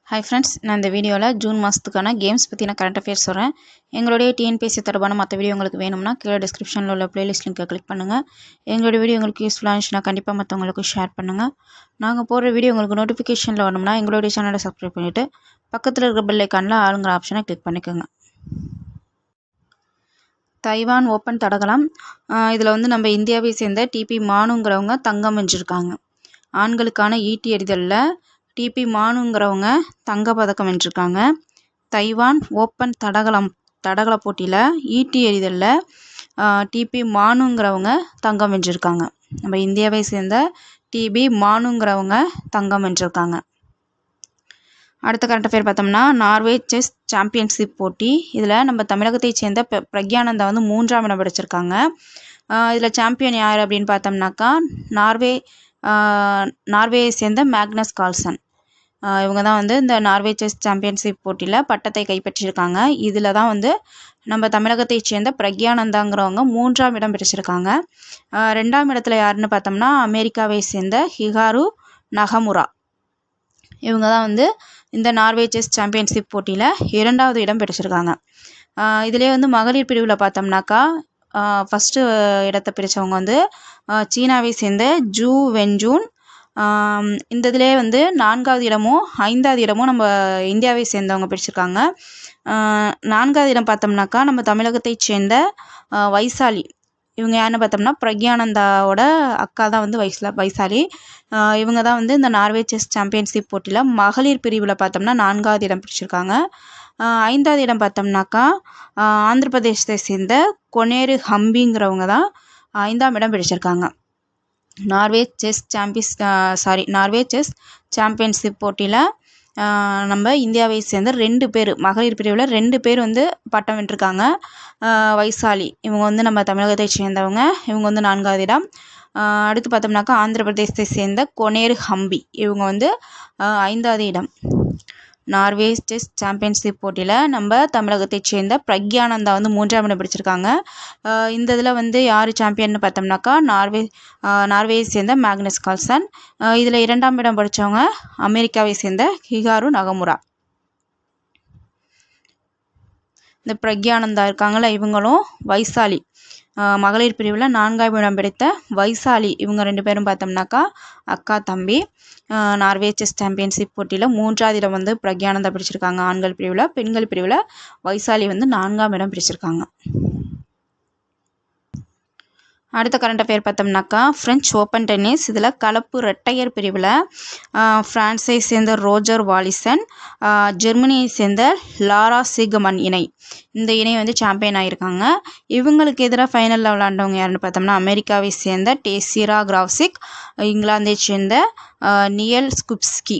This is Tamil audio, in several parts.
ஹாய் ஃப்ரெண்ட்ஸ், நான் இந்த வீடியோவில் ஜூன் மாதத்துக்கான கேம்ஸ் பற்றின கரண்ட் அஃபேர்ஸ் சொல்கிறேன். எங்களுடைய டிஎன்பிஎஸ்சி தொடர்பான மற்ற வீடியோ உங்களுக்கு வேணும்னா கீழே டிஸ்கிரிப்ஷனில் உள்ள பிளேலிஸ்ட் லிங்கை கிளிக் பண்ணுங்கள். எங்களுடைய வீடியோ உங்களுக்கு யூஸ்ஃபுல்லாக இருந்துச்சுன்னா கண்டிப்பாக மற்றவங்களுக்கு ஷேர் பண்ணுங்கள். நாங்கள் போடுற வீடியோ உங்களுக்கு நோட்டிஃபிகேஷனில் வரணும்னா எங்களுடைய சேனலை சப்ஸ்கிரைப் பண்ணிவிட்டு பக்கத்தில் இருக்கிற பெல் ஐக்கானில் ஆளுங்கிற ஆப்ஷனை கிளிக் பண்ணிக்கோங்க. தைவான் ஓப்பன் தடகளம், இதில் வந்து நம்ம இந்தியாவை சேர்ந்த டிபி மானுங்கிறவங்க தங்கம் வென்றிருக்காங்க. ஆண்களுக்கான ஈட்டி எறிதலில் டிபி மானுங்கிறவங்க தங்கப்பதக்கம் வென்றிருக்காங்க. தைவான் ஓப்பன் தடகள போட்டியில் ஈட்டி எறிதலில் டிபி மானுங்கிறவங்க தங்கம் வென்றிருக்காங்க. நம்ம இந்தியாவை சேர்ந்த டிபி மானுங்கிறவங்க தங்கம் வென்றிருக்காங்க. அடுத்த கரண்ட் அஃபேர் பார்த்தோம்னா நார்வே செஸ் சாம்பியன்ஷிப் போட்டி. இதில் நம்ம தமிழகத்தை சேர்ந்த பிரக்யானந்தா வந்து 3ஆம் இடம் பிடிச்சிருக்காங்க. இதில் சாம்பியன் யார் அப்படின்னு பார்த்தோம்னாக்கா நார்வேயை சேர்ந்த மேக்னஸ் கால்சன். இவங்க தான் வந்து இந்த நார்வே செஸ் சாம்பியன்ஷிப் போட்டியில் பட்டத்தை கைப்பற்றியிருக்காங்க. இதில் தான் வந்து நம்ம தமிழகத்தை சேர்ந்த பிரக்யானந்தாங்கிறவங்க 3ஆம் இடம் பிடிச்சிருக்காங்க. 2ஆம் இடத்துல யாருன்னு பார்த்தோம்னா அமெரிக்காவை சேர்ந்த ஹிகாரு நகமுரா. இவங்க தான் வந்து இந்த நார்வே செஸ் சாம்பியன்ஷிப் போட்டியில் 2வது இடம் பிடிச்சிருக்காங்க. இதிலே வந்து மகளிர் பிரிவில் பார்த்தோம்னாக்கா ஃபஸ்ட்டு இடத்தை பிடிச்சவங்க வந்து சீனாவை சேர்ந்த ஜூ வென்ஜூன். இந்த இதிலே வந்து 4வது இடமும் 5வது இடமும் நம்ம இந்தியாவை சேர்ந்தவங்க பிடிச்சிருக்காங்க. 4வது இடம் பார்த்தோம்னாக்கா நம்ம தமிழகத்தை சேர்ந்த வைசாலி. இவங்க யாருன்னு பார்த்தோம்னா பிரக்யானந்தாவோட அக்கா தான் வந்து வைசாலி. இவங்க தான் வந்து இந்த நார்வே செஸ் சாம்பியன்ஷிப் போட்டியில் மகளிர் பிரிவில் பார்த்தோம்னா 4வது இடம் பிடிச்சிருக்காங்க. 5வது இடம் பார்த்தோம்னாக்கா ஆந்திர பிரதேசத்தை சேர்ந்த கொனேரு ஹம்பிங்கிறவங்க தான் 5ஆம் இடம் பிடிச்சிருக்காங்க. நார்வே செஸ் சாம்பியன்ஷிப் போட்டியில் நம்ம இந்தியாவை சேர்ந்த 2 பேர் மகளிர் பிரிவில் 2 பேர் வந்து பட்டம் வென்றிருக்காங்க. வைசாலி இவங்க வந்து நம்ம தமிழகத்தை சேர்ந்தவங்க, இவங்க வந்து 4வது இடம். அடுத்து பார்த்தோம்னாக்கா ஆந்திர பிரதேசத்தை சேர்ந்த கொனேரு ஹம்பி, இவங்க வந்து 5வது இடம். நார்வே செஸ் சாம்பியன்ஷிப் போட்டியில் நம்ம தமிழகத்தை சேர்ந்த பிரக்யானந்தா வந்து 3ஆம் இடம் பிடிச்சிருக்காங்க. இந்த இதில் வந்து யார் சாம்பியன்னு பார்த்தோம்னாக்கா நார்வேயை சேர்ந்த மேக்னஸ் கால்சன். இதில் 2ஆம் இடம் படித்தவங்க அமெரிக்காவை சேர்ந்த ஹிகாரு நகமுரா. இந்த பிரக்யானந்தா இருக்காங்கள, இவங்களும் வைசாலி மகளிர் பிரிவில் 4ஆம் இடம் பிடித்த வைசாலி, இவங்க 2 பேரும் பார்த்தோம்னாக்கா அக்கா தம்பி. நார்வே செஸ் சாம்பியன்ஷிப் போட்டியில் 3வது இடம் வந்து பிரக்யானந்தா பிடிச்சிருக்காங்க ஆண்கள் பிரிவில். பெண்கள் பிரிவில் வைசாலி வந்து 4ஆம் இடம் பிடிச்சிருக்காங்க. அடுத்த கரண்ட் அஃபேர் பார்த்தோம்னாக்கா ஃப்ரெஞ்ச் ஓப்பன் டென்னிஸ். இதில் கலப்பு இரட்டையர் பிரிவில் ஃப்ரான்ஸை சேர்ந்த ரோஜர் வாலிசன், ஜெர்மனியை சேர்ந்த லாரா சீகமன் இணை, இந்த இணை வந்து சாம்பியன் ஆகியிருக்காங்க. இவங்களுக்கு எதிராக ஃபைனலில் விளாண்டவங்க யாருன்னு பார்த்தோம்னா அமெரிக்காவை சேர்ந்த டேசிரா கிராவ்சிக், இங்கிலாந்தை சேர்ந்த நியல் ஸ்குப்ஸ்கி.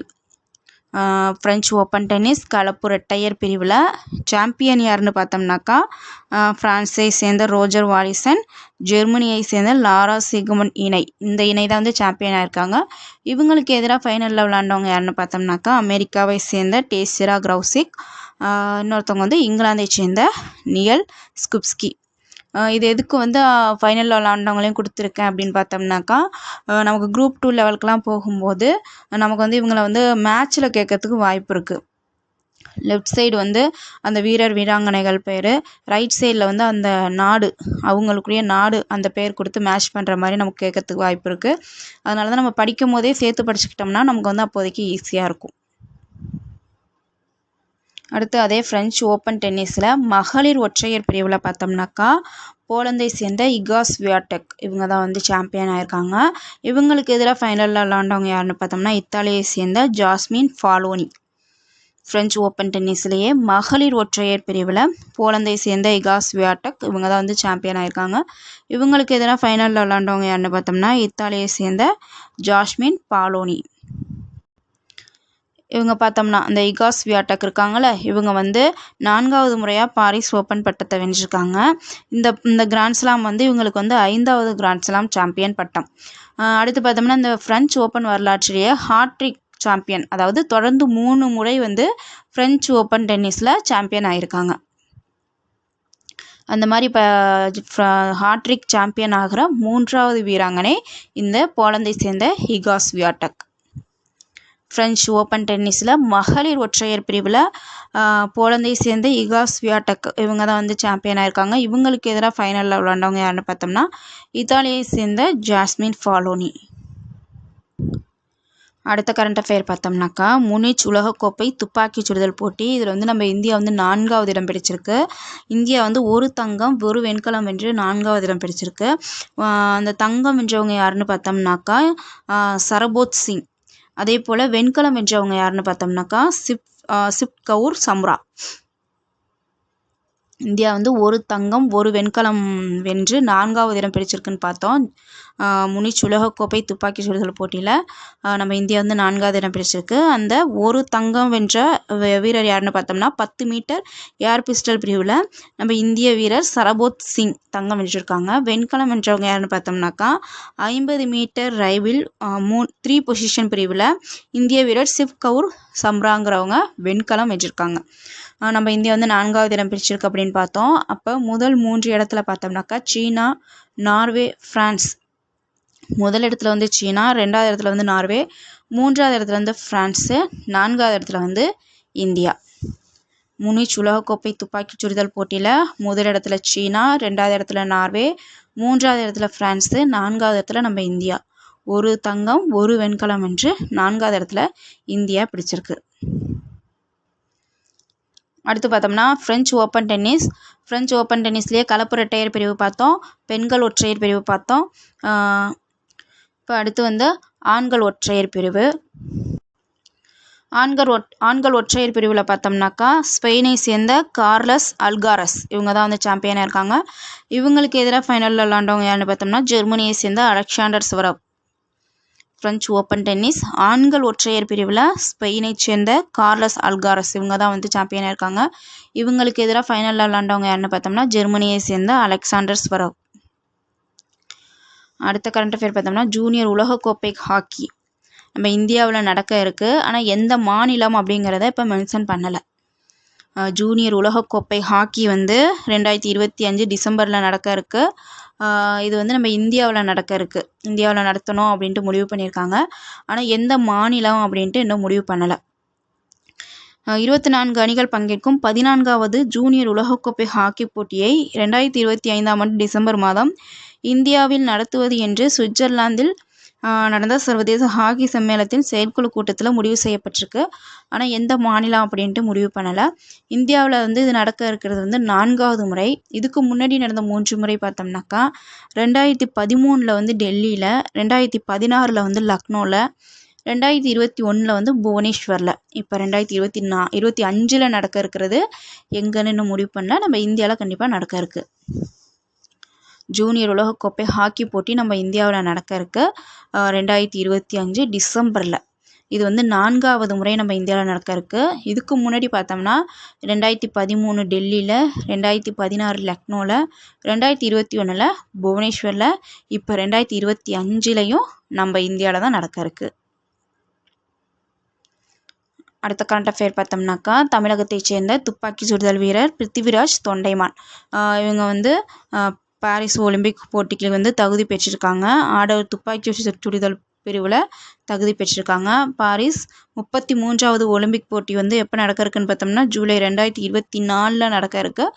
ஃப்ரெஞ்ச் ஓப்பன் டென்னிஸ் கலப்பு இரட்டையர் பிரிவில் சாம்பியன் யாருன்னு பார்த்தோம்னாக்கா ஃப்ரான்ஸை சேர்ந்த ரோஜர் வாலிசன், ஜெர்மனியை சேர்ந்த லாரா சீகமன் இணை, இந்த இணை தான் வந்து சாம்பியன் ஆகியிருக்காங்க. இவங்களுக்கு எதிராக ஃபைனலில் விளாண்டவங்க யாருன்னு பார்த்தோம்னாக்கா அமெரிக்காவை சேர்ந்த டேசிரா கிராவ்சிக், இன்னொருத்தவங்க வந்து இங்கிலாந்தை சேர்ந்த நியல் ஸ்குப்ஸ்கி. இது எதுக்கு வந்து ஃபைனலில் விளாண்டவங்களையும் கொடுத்துருக்கேன் அப்படின்னு பார்த்தோம்னாக்கா நமக்கு குரூப் 2 லெவலுக்குலாம் போகும்போது நமக்கு வந்து இவங்களை வந்து மேட்ச்சில் கேட்கறதுக்கு வாய்ப்பு இருக்குது. லெஃப்ட் சைடு வந்து அந்த வீரர் வீராங்கனைகள் பேர், ரைட் சைடில் வந்து அந்த நாடு, அவங்களுக்குரிய நாடு அந்த பேர் கொடுத்து மேட்ச் பண்ணுற மாதிரி நமக்கு கேட்கறதுக்கு வாய்ப்பு இருக்குது. அதனால தான் நம்ம படிக்கும் போதே சேர்த்து படிச்சுக்கிட்டோம்னா நமக்கு வந்து அப்போதைக்கு ஈஸியாக இருக்கும். அடுத்து அதே ஃப்ரெஞ்ச் ஓப்பன் டென்னிஸில் மகளிர் ஒற்றையர் பிரிவில் பார்த்தோம்னாக்கா போலந்தை சேர்ந்த இகா ஸ்வியாடெக், இவங்க தான் வந்து சாம்பியன் ஆகியிருக்காங்க. இவங்களுக்கு எதிராக ஃபைனலில் விளாண்டவங்க யாருன்னு பார்த்தோம்னா இத்தாலியை சேர்ந்த ஜாஸ்மின் ஃபாலோனி. ஃப்ரெஞ்ச் ஓப்பன் டென்னிஸ்லேயே மகளிர் ஒற்றையர் பிரிவில் போலந்தை சேர்ந்த இகா ஸ்வியாடெக், இவங்க தான் வந்து சாம்பியன் ஆகியிருக்காங்க. இவங்களுக்கு எதிராக ஃபைனலில் விளாண்டவங்க யாருன்னு பார்த்தோம்னா இத்தாலியை சேர்ந்த ஜாஸ்மின் ஃபாலோனி. இவங்க பார்த்தோம்னா இந்த இகா ஸ்வியாடெக் இருக்காங்கள, இவங்க வந்து 4வது முறையாக பாரிஸ் ஓப்பன் பட்டத்தை வென்றிருக்காங்க. இந்த கிராண்ட்ஸ்லாம் வந்து இவங்களுக்கு வந்து 5வது கிராண்ட்ஸ்லாம் சாம்பியன் பட்டம். அடுத்து பார்த்தோம்னா இந்த ஃப்ரெஞ்ச் ஓப்பன் வரலாற்றிலேயே ஹாட்ரிக் சாம்பியன், அதாவது தொடர்ந்து 3 முறை வந்து ஃப்ரெஞ்ச் ஓப்பன் டென்னிஸில் சாம்பியன் ஆகியிருக்காங்க. அந்த மாதிரி இப்போ ஹாட்ரிக் சாம்பியன் ஆகிற 3வது வீராங்கனை இந்த போலந்தை சேர்ந்த இகா ஸ்வியாடெக். ஃப்ரெஞ்ச் ஓப்பன் டென்னிஸில் மகளிர் ஒற்றையர் பிரிவில் போலந்தை சேர்ந்த இகா ஸ்வியாடெக் இவங்க தான் வந்து சாம்பியனாக இருக்காங்க. இவங்களுக்கு எதிராக ஃபைனலில் விளாண்டவங்க யாருன்னு பார்த்தோம்னா இத்தாலியை சேர்ந்த ஜாஸ்மின் ஃபாலோனி. அடுத்த கரண்ட் அஃபேர் பார்த்தோம்னாக்கா முனிச் உலகக்கோப்பை துப்பாக்கி சுடுதல் போட்டி. இதில் வந்து நம்ம இந்தியா வந்து 4வது இடம் பிடிச்சிருக்கு. இந்தியா வந்து ஒரு தங்கம் ஒரு வெண்கலம் வென்று 4வது இடம் பிடிச்சிருக்கு. அந்த தங்கம் வென்றவங்க யாருன்னு பார்த்தோம்னாக்கா சரபோத் சிங். அதே போல் வெண்கலம் வென்றவங்க யாருன்னு பார்த்தோம்னாக்கா சிப் கவுர் சம்ரா. இந்தியா வந்து ஒரு தங்கம் ஒரு வெண்கலம் வென்று 4வது இடம் பிடிச்சிருக்குன்னு பார்த்தோம். முனிச் உலகக்கோப்பை துப்பாக்கி சுடுதல் போட்டியில் நம்ம இந்தியா வந்து 4வது இடம் பிடிச்சிருக்கு. அந்த ஒரு தங்கம் வென்ற வீரர் யாருன்னு பார்த்தோம்னா 10 மீட்டர் ஏர் பிஸ்டல் பிரிவில் நம்ம இந்திய வீரர் சரபோத் சிங் தங்கம் வென்றிருக்காங்க. வெண்கலம் வென்றவங்க யாருன்னு பார்த்தோம்னாக்கா 50 மீட்டர் ரைவில் 3 பொசிஷன் பிரிவில் இந்திய வீரர் சிப் கவுர் சம்ராங்கிறவங்க வெண்கலம் வென்றிருக்காங்க. நம்ம இந்தியா வந்து 4வது இடம் பிடிச்சிருக்கு அப்படின்னு பார்த்தோம். அப்போ முதல் 3 இடத்துல பார்த்தோம்னாக்கா சீனா, நார்வே, ஃப்ரான்ஸ். முதல் இடத்துல வந்து சீனா, 2வது இடத்துல வந்து நார்வே, 3வது இடத்துல வந்து ஃப்ரான்ஸு, 4வது இடத்துல வந்து இந்தியா. முனிச் உலகக்கோப்பை துப்பாக்கி சுடுதல் போட்டியில் முதல் இடத்துல சீனா, 2வது இடத்துல நார்வே, 3வது இடத்துல ஃப்ரான்ஸு, 4வது இடத்துல நம்ம இந்தியா. ஒரு தங்கம் ஒரு வெண்கலம் வென்று 4வது இடத்துல இந்தியா பிடிச்சிருக்கு. அடுத்து பார்த்தோம்னா French open tennis. French open டென்னிஸ்லேயே கலப்பு இரட்டையர் பிரிவு பார்த்தோம், பெண்கள் ஒற்றையர் பிரிவு பார்த்தோம். இப்போ அடுத்து வந்து ஆண்கள் ஒற்றையர் பிரிவு. ஆண்கள் ஒற்றையர் பிரிவில் பார்த்தோம்னாக்கா ஸ்பெயினை சேர்ந்த கார்லஸ் அல்காரஸ் இவங்க தான் வந்து சாம்பியனாக இருக்காங்க. இவங்களுக்கு எதிராக ஃபைனலில் விளாண்டவங்க யாருன்னு பார்த்தோம்னா ஜெர்மனியை சேர்ந்த அலெக்சாண்டர் ஸ்வரவ். ஃப்ரெஞ்ச் ஓப்பன் டென்னிஸ் ஆண்கள் ஒற்றையர் பிரிவில் ஸ்பெயினை சேர்ந்த கார்லஸ் அல்காரஸ் இவங்க தான் வந்து சாம்பியனாக இருக்காங்க. இவங்களுக்கு எதிராக ஃபைனலில் விளாண்டவங்க யாருன்னு பார்த்தோம்னா ஜெர்மனியை சேர்ந்த அலெக்சாண்டர் ஸ்வரவ். அடுத்த கரண்ட் அஃபேர் பார்த்தோம்னா ஜூனியர் உலகக்கோப்பை ஹாக்கி நம்ம இந்தியாவில் நடக்க இருக்குது. ஆனால் எந்த மாநிலம் அப்படிங்கிறத இப்போ மென்ஷன் பண்ணலை. ஜூனியர் உலகக்கோப்பை ஹாக்கி வந்து 2025 டிசம்பரில் நடக்க இருக்குது. இது வந்து நம்ம இந்தியாவில் நடக்க இருக்குது. இந்தியாவில் நடத்தணும் அப்படின்ட்டு முடிவு பண்ணியிருக்காங்க. ஆனால் எந்த மாநிலம் அப்படின்ட்டு இன்னும் முடிவு பண்ணலை. 24 அணிகள் பங்கேற்கும் 14வது ஜூனியர் உலகக்கோப்பை ஹாக்கி போட்டியை 2025ஆம் ஆண்டு டிசம்பர் மாதம் இந்தியாவில் நடத்துவது என்று சுவிட்சர்லாந்தில் நடந்த சர்வதேச ஹாக்கி சம்மேளனத்தின் செயற்குழு கூட்டத்தில் முடிவு செய்யப்பட்டிருக்கு. ஆனால் எந்த மாநிலம் அப்படின்ட்டு முடிவு பண்ணலை. இந்தியாவில் வந்து இது நடக்க இருக்கிறது வந்து 4வது முறை. இதுக்கு முன்னாடி நடந்த 3 முறை பார்த்தோம்னாக்கா 2013 வந்து டெல்லியில், 2016 வந்து லக்னோவில், 2021 வந்து புவனேஸ்வரில். இப்போ 2025 நடக்க இருக்கிறது எங்கன்னு இன்னும் முடிவு பண்ணல. நம்ம இந்தியாவில் கண்டிப்பாக நடக்க இருக்குது. ஜூனியர் உலகக்கோப்பை ஹாக்கி போட்டி நம்ம இந்தியாவில் நடக்க இருக்கு 2025 டிசம்பரில். இது வந்து 4வது முறை நம்ம இந்தியாவில் நடக்க இருக்கு. இதுக்கு முன்னாடி பார்த்தோம்னா 2013 டெல்லியில், 2016 லக்னோவில், 2021 புவனேஸ்வரில், இப்போ 2025 நம்ம இந்தியாவில் தான் நடக்க இருக்கு. அடுத்த கரண்ட் அஃபேர் பார்த்தோம்னாக்கா தமிழகத்தைச் சேர்ந்த துப்பாக்கி சுடுதல் வீரர் பிருத்திவிராஜ் தொண்டைமான். இவங்க வந்து பாரிஸ் ஒலிம்பிக் போட்டிக்கு வந்து தகுதி பெற்றிருக்காங்க. ஆடவர் துப்பாக்கி சுடுதல் பிரிவில் தகுதி பெற்றிருக்காங்க. பாரிஸ் 33வது ஒலிம்பிக் போட்டி வந்து எப்போ நடக்க இருக்குன்னு பார்த்தோம்னா ஜூலை 2024 நடக்க இருக்கு.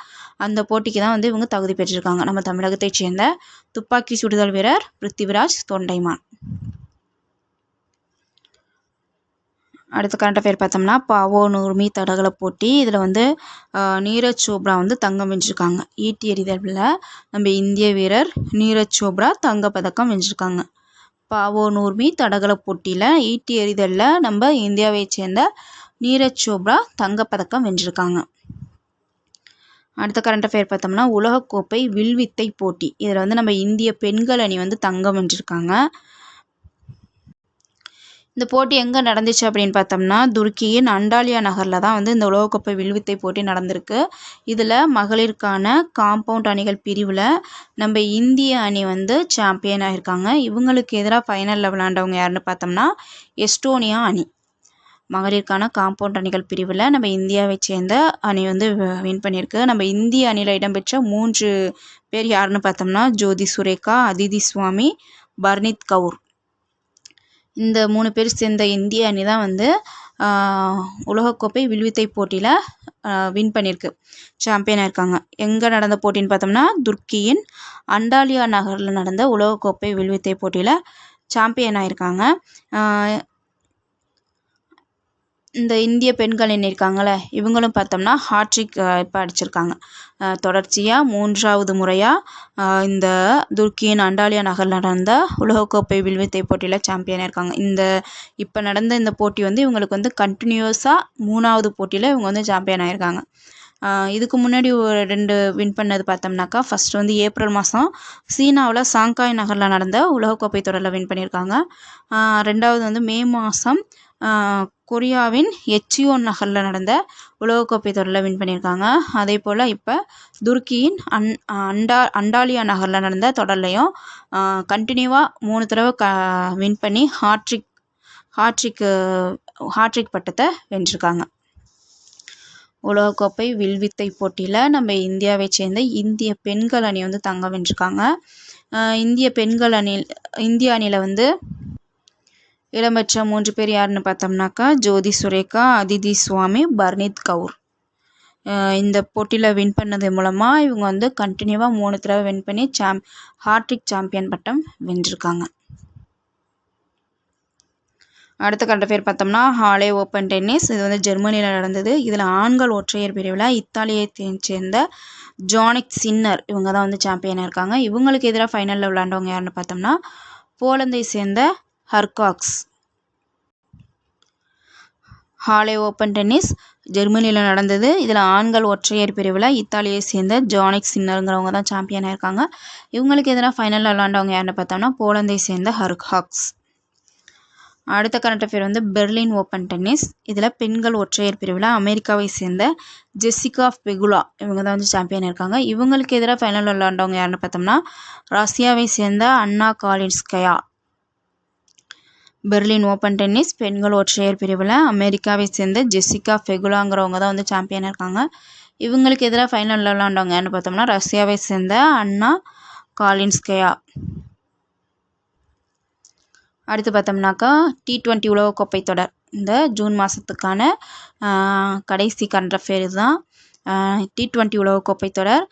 அந்த போட்டிக்கு தான் வந்து இவங்க தகுதி பெற்றிருக்காங்க. நம்ம தமிழகத்தைச் சேர்ந்த துப்பாக்கி சுடுதல் வீரர் பிருத்திவிராஜ் தொண்டைமான். அடுத்த கரண்ட் அஃபேர் பார்த்தோம்னா பாவோ நூர்மி தடகள போட்டி. இதில் வந்து நீரஜ் சோப்ரா வந்து தங்கம் வென்றிருக்காங்க. ஈட்டி எறிதலில் நம்ம இந்திய வீரர் நீரஜ் சோப்ரா தங்கப்பதக்கம் வென்றிருக்காங்க. பாவோ நூர்மி தடகள போட்டியில் ஈட்டி எறிதலில் நம்ம இந்தியாவை சேர்ந்த நீரஜ் சோப்ரா தங்கப்பதக்கம் வென்றிருக்காங்க. அடுத்த கரண்ட் அஃபேர் பார்த்தோம்னா உலகக்கோப்பை வில்வித்தை போட்டி. இதில் வந்து நம்ம இந்திய பெண்கள் அணி வந்து தங்கம் வென்றிருக்காங்க. இந்த போட்டி எங்கே நடந்துச்சு அப்படின்னு பார்த்தோம்னா துருக்கியின் அண்டாலியா நகரில் தான் வந்து இந்த உலகக்கோப்பை வில்வித்தை போட்டி நடந்திருக்கு. இதில் மகளிருக்கான காம்பவுண்ட் அணிகள் பிரிவில் நம்ம இந்திய அணி வந்து சாம்பியன் ஆகியிருக்காங்க. இவங்களுக்கு எதிராக ஃபைனலில் விளாண்டவங்க யாருன்னு பார்த்தோம்னா எஸ்டோனியா அணி. மகளிருக்கான காம்பவுண்ட் அணிகள் பிரிவில் நம்ம இந்தியாவை சேர்ந்த அணி வந்து வின் பண்ணியிருக்கு. நம்ம இந்திய அணியில் இடம்பெற்ற 3 பேர் யாருன்னு பார்த்தோம்னா ஜோதி சுரேகா, அதிதி சுவாமி, பர்னீத் கவுர். இந்த 3 பேர் சேர்ந்த இந்திய அணி தான் வந்து உலகக்கோப்பை வில்வித்தை போட்டியில் வின் பண்ணியிருக்கு, சாம்பியனாக இருக்காங்க. எங்கே நடந்த போட்டின்னு பார்த்தோம்னா துர்க்கியின் அண்டாலியா நகரில் நடந்த உலகக்கோப்பை வில்வித்தை போட்டியில் சாம்பியனாக இருக்காங்க. இந்த இந்திய பெண்கள் அணி இருக்காங்களே, இவங்களும் பார்த்தோம்னா ஹாட்ரிக் இப்போ அடிச்சிருக்காங்க. தொடர்ச்சியாக 3வது முறையாக இந்த துர்க்கியின் அண்டாலியா நகரில் நடந்த உலகக்கோப்பை வில்வித்தை போட்டியில் சாம்பியனாக இருக்காங்க. இப்போ நடந்த இந்த போட்டி வந்து இவங்களுக்கு வந்து கண்டினியூஸாக 3வது போட்டியில் இவங்க வந்து சாம்பியன் ஆகிருக்காங்க. இதுக்கு முன்னாடி ஒரு 2 வின் பண்ணது பார்த்தோம்னாக்கா, ஃபஸ்ட்டு வந்து ஏப்ரல் மாதம் சீனாவில் சாங்காய் நகரில் நடந்த உலகக்கோப்பை தொடரில் வின் பண்ணியிருக்காங்க. 2வது வந்து மே மாதம் கொரியாவின் எச்சியோன் நகரில் நடந்த உலகக்கோப்பை தொடரில் வின் பண்ணியிருக்காங்க. அதே போல் இப்போ துருக்கியின் அண்டாலியா நகரில் நடந்த தொடர்லையும் கண்டினியூவாக 3 தடவை வின் பண்ணி ஹாட்ரிக் பட்டத்தை வென்றிருக்காங்க. உலகக்கோப்பை வில்வித்தை போட்டியில் நம்ம இந்தியாவை சேர்ந்த இந்திய பெண்கள் அணி வந்து தங்கம் வென்றிருக்காங்க. இந்திய அணியில் வந்து இடம்பெற்ற 3 பேர் யாருன்னு பார்த்தோம்னாக்கா, ஜோதி சுரேகா, அதிதி சுவாமி, பர்னீத் கவுர். இந்த போட்டியில் வின் பண்ணது மூலமாக இவங்க வந்து கண்டினியூவாக 3 தடவை வின் பண்ணி ஹாட்ரிக் சாம்பியன் பட்டம் வென்றிருக்காங்க. அடுத்த கண்ட பேர் பார்த்தோம்னா ஹாலே ஓப்பன் டென்னிஸ். இது வந்து ஜெர்மனியில் நடந்தது. இதில் ஆண்கள் ஒற்றையர் பிரிவில் இத்தாலியை சேர்ந்த ஜானிக் சின்னர் இவங்க தான் வந்து சாம்பியனாக இருக்காங்க. இவங்களுக்கு எதிராக ஃபைனலில் விளையாண்டவங்க யாருன்னு பார்த்தோம்னா போலந்தை சேர்ந்த ஹர்காக்ஸ். ஹாலே ஓப்பன் டென்னிஸ் ஜெர்மனியில் நடந்தது. இதில் ஆண்கள் ஒற்றையர் பிரிவில் இத்தாலியை சேர்ந்த ஜானிக் சின்னருங்கிறவங்க தான் சாம்பியனாக இருக்காங்க. இவங்களுக்கு எதிராக ஃபைனலில் விளையாண்டவங்க யாருன்னு பார்த்தோம்னா போலந்தை சேர்ந்த ஹர்காக்ஸ். அடுத்த கரண்ட் அஃபேர் வந்து பெர்லின் ஓப்பன் டென்னிஸ். இதில் பெண்கள் ஒற்றையர் பிரிவில் அமெரிக்காவை சேர்ந்த ஜெசிகா பெகுலா இவங்க தான் வந்து சாம்பியன் இருக்காங்க. இவங்களுக்கு எதிராக ஃபைனல் விளையாண்டவங்க யாருன்னு பார்த்தோம்னா ரஷ்யாவை சேர்ந்த அன்னா காலின்ஸ்கயா. பெர்லின் ஓப்பன் டென்னிஸ் பெண்கள் ஒற்றையர் பிரிவில் அமெரிக்காவை சேர்ந்த ஜெசிகா பெகுலாங்கிறவங்க தான் வந்து சாம்பியன் இருக்காங்க. இவங்களுக்கு எதிராக ஃபைனல் விளையாண்டவங்க யாருன்னு பார்த்தோம்னா ரஷ்யாவை சேர்ந்த அன்னா காலின்ஸ்கயா. அடுத்து பார்த்தோம்னாக்கா T20 உலகக்கோப்பை தொடர் இந்த ஜூன் மாதத்துக்கான கடைசி கரண்ட் அஃபேர் தான். T20 உலகக்கோப்பை தொடர்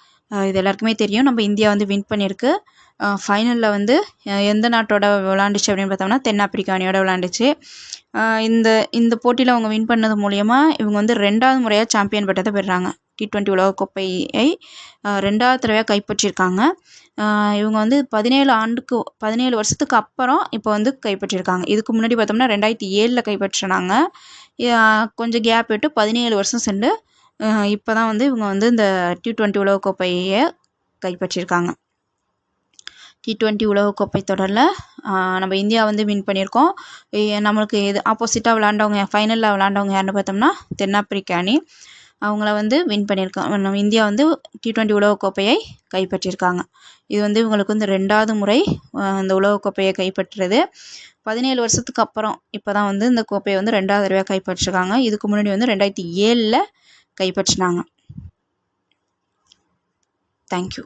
இது எல்லாருக்குமே தெரியும். நம்ம இந்தியா வந்து வின் பண்ணியிருக்கு. ஃபைனலில் வந்து எந்த நாட்டோட விளாண்டுச்சு அப்படின்னு பார்த்தோம்னா தென்னாப்பிரிக்கா அணியோட விளாண்டுச்சு. இந்த போட்டியில் அவங்க வின் பண்ணது மூலயமா இவங்க வந்து 2வது முறையாக சாம்பியன் பட்டத்தை பெறுறாங்க. T20 உலகக்கோப்பையை 2வது தடவையாக கைப்பற்றியிருக்காங்க. இவங்க வந்து 17 வருஷத்துக்கு அப்புறம் இப்போ வந்து கைப்பற்றியிருக்காங்க. இதுக்கு முன்னாடி பார்த்தோம்னா 2007 கைப்பற்றினாங்க. கொஞ்சம் கேப் விட்டு 17 வருஷம் சென்று இப்போ தான் வந்து இவங்க வந்து இந்த T20 உலகக்கோப்பையை கைப்பற்றியிருக்காங்க. T20 உலகக்கோப்பை தொடரில் நம்ம இந்தியா வந்து வின் பண்ணியிருக்கோம். நம்மளுக்கு ஆப்போசிட்டாக விளாண்டவங்க ஃபைனலில் விளாண்டவங்க யாருன்னு பார்த்தோம்னா தென்னாப்பிரிக்கா அணி. அவங்கள வந்து வின் பண்ணியிருக்காங்க. நம்ம இந்தியா வந்து T20 உலகக்கோப்பையை கைப்பற்றியிருக்காங்க. இது வந்து இவங்களுக்கு வந்து 2வது முறை இந்த உலகக்கோப்பையை கைப்பற்றுறது. 17 வருஷத்துக்கு அப்புறம் இப்போ தான் வந்து இந்த கோப்பையை வந்து 2வது தடவையாக கைப்பற்றிருக்காங்க. இதுக்கு முன்னாடி வந்து 2007 கைப்பற்றினாங்க. தேங்க்யூ.